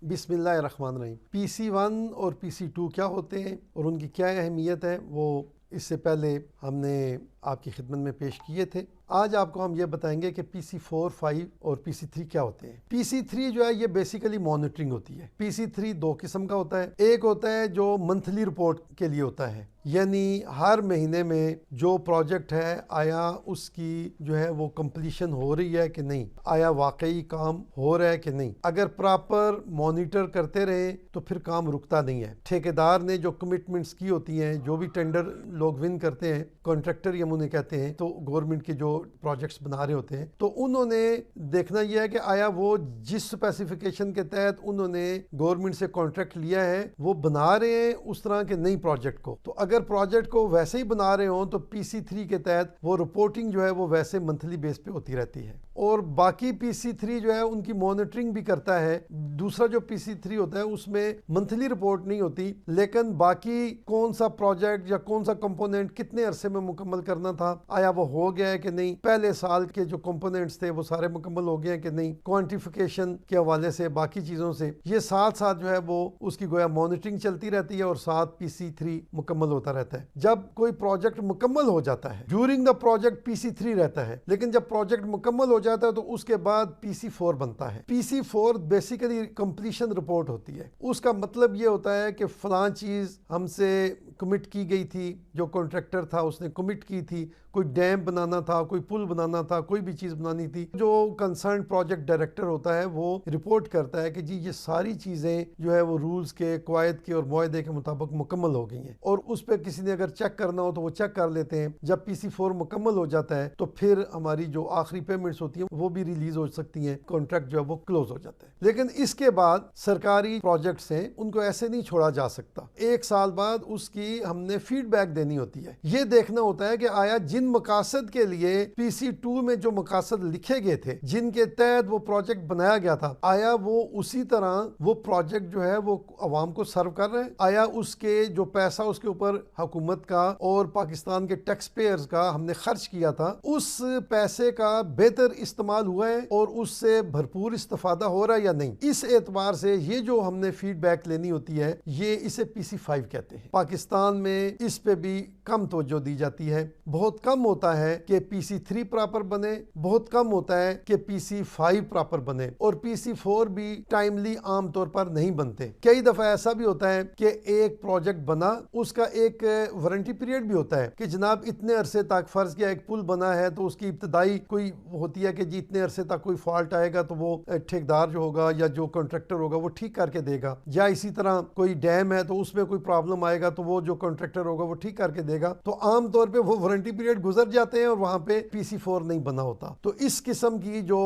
بسم اللہ الرحمن الرحیم۔ پی سی 1 اور پی سی 2 کیا ہوتے ہیں اور ان کی کیا اہمیت ہے، وہ اس سے پہلے ہم نے آپ کی خدمت میں پیش کیے تھے۔ آج آپ کو ہم یہ بتائیں گے کہ پی سی 4، 5 اور پی سی 3 کیا ہوتے ہیں۔ پی سی 3 جو ہے یہ بیسیکلی مانیٹرنگ ہوتی ہے۔ پی سی 3 دو قسم کا ہوتا ہے، ایک ہوتا ہے جو منتھلی رپورٹ کے لیے ہوتا ہے، یعنی ہر مہینے میں جو پروجیکٹ ہے آیا اس کی جو ہے وہ کمپلیشن ہو رہی ہے کہ نہیں، آیا واقعی کام ہو رہا ہے کہ نہیں۔ اگر پراپر مانیٹر کرتے رہیں تو پھر کام رکتا نہیں ہے۔ ٹھیکیدار نے جو کمٹمنٹس کی ہوتی ہیں، جو بھی ٹینڈر لوگ ون کرتے ہیں، کانٹریکٹر ہم انہیں کہتے ہیں، تو گورنمنٹ کے جو پروجیکٹس بنا رہے ہوتے ہیں، تو انہوں نے دیکھنا یہ ہے کہ آیا وہ جس اسپیسیفکیشن کے تحت انہوں نے گورنمنٹ سے کانٹریکٹ لیا ہے وہ بنا رہے ہیں اس طرح کے نئی پروجیکٹ کو۔ تو اگر پروجیکٹ کو ویسے ہی بنا رہے ہوں تو پی سی 3 کے تحت وہ رپورٹنگ جو ہے وہ ویسے منتھلی بیس پہ ہوتی رہتی ہے۔ اور باقی پی سی 3 جو ہے ان کی مانیٹرنگ بھی کرتا ہے۔ دوسرا جو پی سی 3 ہوتا ہے اس میں منتھلی رپورٹ نہیں ہوتی، لیکن باقی کون سا پروجیکٹ یا کون سا کمپوننٹ کتنے عرصے میں مکمل کرنا تھا، آیا وہ ہو گیا ہے کہ نہیں، پہلے سال کے جو کمپوننٹس تھے وہ سارے مکمل ہو گئے ہیں کہ نہیں، کوانٹیفیکیشن کے حوالے سے، باقی چیزوں سے، یہ ساتھ ساتھ جو ہے وہ اس کی گویا مانیٹرنگ چلتی رہتی ہے اور ساتھ پی سی 3 مکمل ہوتا رہتا ہے۔ جب کوئی پروجیکٹ مکمل ہو جاتا ہے، ڈیورنگ دا پروجیکٹ پی سی 3 رہتا ہے، لیکن جب پروجیکٹ مکمل ہو جاتا ہے تو اس کے بعد پی سی 4 بنتا ہے۔ پی سی 4 بیسیکلی کمپلیشن رپورٹ ہوتی ہے۔ اس کا مطلب یہ ہوتا ہے کہ فلاں چیز ہم سے کمٹ کی گئی تھی، جو کانٹریکٹر تھا اس نے کمٹ کی تھی، کوئی ڈیم بنانا تھا، کوئی پل بنانا تھا، کوئی بھی چیز بنانی تھی، جو کنسرن پروجیکٹ ڈائریکٹر ہوتا ہے وہ رپورٹ کرتا ہے کہ جی یہ ساری چیزیں جو ہے وہ رولز کے، قواعد کے اور معاہدے کے مطابق مکمل ہو گئی ہیں، اور اس پہ کسی نے اگر چیک کرنا ہو تو وہ چیک کر لیتے ہیں۔ جب پی سی 4 مکمل ہو جاتا ہے تو پھر ہماری جو آخری پیمنٹس ہوتی ہیں وہ بھی ریلیز ہو سکتی ہیں، کانٹریکٹ جو ہے وہ کلوز ہو جاتا ہے۔ لیکن اس کے بعد سرکاری پروجیکٹس ہیں، ان کو ایسے نہیں چھوڑا جا سکتا۔ ایک سال بعد اس کی ہم نے فیڈ بیک دینی ہوتی ہے۔ یہ دیکھنا ہوتا ہے کہ آیا جن مقاصد کے لیے پی سی 2 میں جو مقاصد لکھے گئے تھے، جن کے تحت وہ پروجیکٹ بنایا گیا تھا، آیا وہ اسی طرح وہ پروجیکٹ جو ہے وہ عوام کو سرو کر رہے ہیں، آیا اس کے جو پیسہ اس کے اوپر حکومت کا اور پاکستان کے ٹیکس پیئرز کا ہم نے خرچ کیا تھا، اس پیسے کا بہتر استعمال ہوا ہے اور اس سے بھرپور استفادہ ہو رہا ہے یا نہیں۔ اس اعتبار سے یہ جو ہم نے فیڈ بیک لینی ہوتی ہے، یہ اسے پی سی 5 کہتے ہیں۔ پاکستان میں اس پہ بھی کم توجہ دی جاتی ہے۔ بہت کم ہوتا ہے کہ پی سی 3 پراپر بنے، بہت کم ہوتا ہے کہ پی سی 5 پراپر بنے، اور پی سی 4 بھی ٹائملی عام طور پر نہیں بنتے۔ کئی دفعہ ایسا بھی ہوتا ہے کہ ایک پروجیکٹ بنا، اس کا ایک وارنٹی پیریڈ بھی ہوتا ہے کہ جناب اتنے عرصے تک، فرض کیا ایک پل بنا ہے تو اس کی ابتدائی کوئی ہوتی ہے کہ جی اتنے عرصے تک کوئی فالٹ آئے گا تو وہ ٹھیکیدار جو ہوگا یا جو کانٹریکٹر ہوگا وہ ٹھیک کر کے دے گا، یا اسی طرح کوئی ڈیم ہے تو اس میں کوئی پرابلم آئے گا تو وہ جو کانٹریکٹر ہوگا وہ ٹھیک کر کے دے گا۔ تو عام طور پہ وہ وارنٹی پیریڈ گزر جاتے ہیں اور وہاں پہ پی سی 4 نہیں بنا ہوتا۔ تو اس قسم کی جو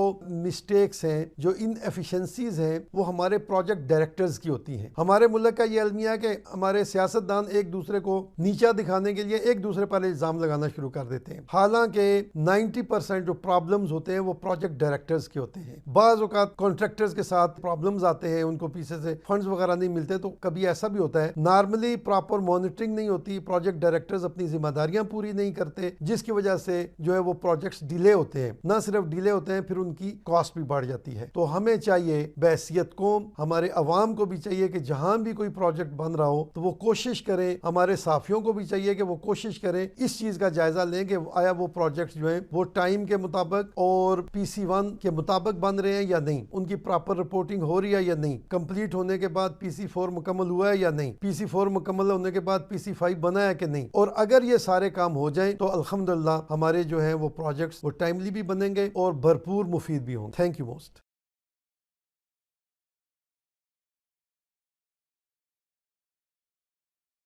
مسٹیکس ہیں، جو ان ایفیشنسیز ہیں، وہ ہمارے پروجیکٹ ڈائریکٹرز کی ہوتی ہیں۔ ہمارے ملک کا یہ المیہ ہے کہ ہمارے سیاستدان ایک دوسرے کو نیچا دکھانے کے لیے ایک دوسرے پر الزام لگانا شروع کر دیتے ہیں، حالانکہ 90% جو پرابلمز ہوتے ہیں وہ پروجیکٹ ڈائریکٹرز کے ہوتے ہیں۔ بعض اوقات کانٹریکٹرز کے ساتھ پرابلمز آتے ہیں، ان کو پیچھے سے فنڈز وغیرہ نہیں ملتے، تو کبھی ایسا بھی ہوتا ہے نارملی پراپر مانیٹرنگ نہیں ہوتی، پروجیکٹ ڈائریکٹرز اپنی ذمہ داریاں پوری نہیں کرتے، جس کی وجہ سے جو ہے وہ پروجیکٹس ڈیلے ہوتے ہیں۔ نہ صرف ڈیلے ہوتے ہیں، پھر ان کی کاسٹ بھی بڑھ جاتی ہے۔ تو ہمیں چاہیے، بحیثیت قوم، ہمارے عوام کو بھی چاہیے کہ جہاں بھی کوئی پروجیکٹ بن رہا ہو تو وہ کوشش کریں، ہمارے صحافیوں کو بھی چاہیے کہ وہ کوشش کریں، اس چیز کا جائزہ لیں کہ آیا وہ پروجیکٹس جو ہیں وہ ٹائم کے مطابق اور پی سی 1 کے مطابق بن رہے ہیں یا نہیں، ان کی پراپر رپورٹنگ ہو رہی ہے یا نہیں، کمپلیٹ ہونے کے بعد پی سی 4 مکمل ہوا ہے یا نہیں، پی سی 4 مکمل ہونے کے بعد پی سی 5 بنا ہے کہ نہیں۔ اور اگر یہ سارے کام ہو جائیں تو الحمدللہ ہمارے جو ہیں وہ پروجیکٹس وہ ٹائملی بھی بنیں گے اور بھرپور مفید بھی ہوں۔ Thank you most.